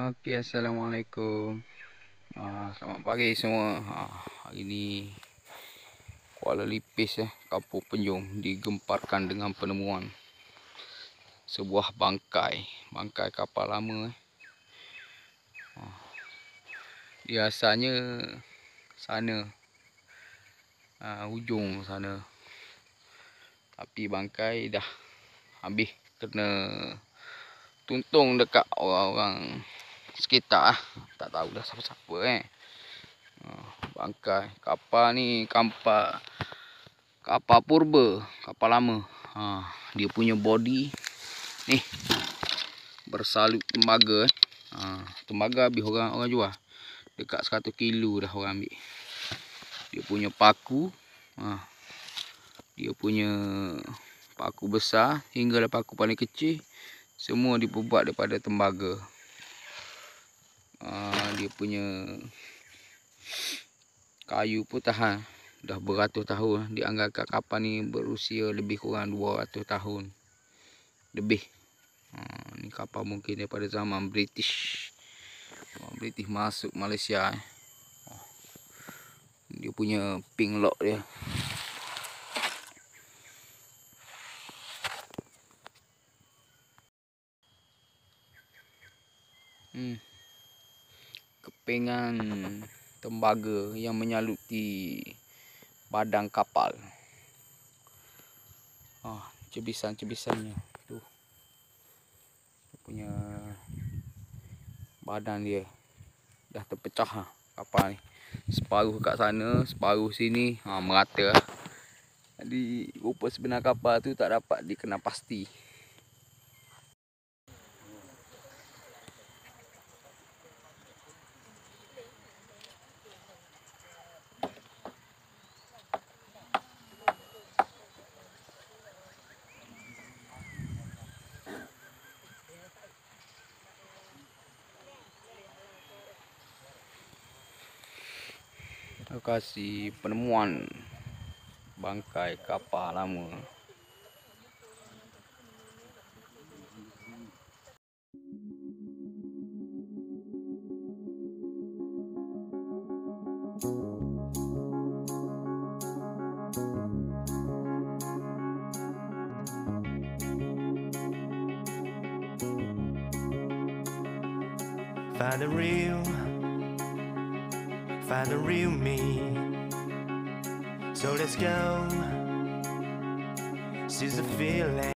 Okey, Assalamualaikum. Selamat pagi semua. Hari ni Kuala Lipis, Kampung Penjong digemparkan dengan penemuan sebuah bangkai kapal lama. Biasanya sana, hujung sana, tapi bangkai dah habis kena tuntung dekat orang-orang sekitar. Tak tahu dah siapa-siapa. Bangkai kapal ni kapal purba, kapal lama. Dia punya body ni bersalut tembaga. Tembaga habis orang jual dekat 100 kilo dah orang ambil. Dia punya paku, dia punya paku besar hinggalah paku paling kecil, semua dibuat daripada tembaga. Dia punya kayu pun tahan dah beratus tahun. Dianggapkan kapal ni berusia lebih kurang 200 tahun lebih. Ni kapal mungkin daripada zaman British. British masuk Malaysia. Dia punya pink lock dia. Kepingan tembaga yang menyaluti badan kapal. Cebisan-cebisannya tu. Dia punya badan dia dah terpecah kapal ni. Separuh kat sana, separuh sini, merata. Jadi rupa sebenar kapal tu tak dapat dikenal pasti. Lokasi penemuan bangkai kapal lama. Find the real me. So let's go. Seize the feeling.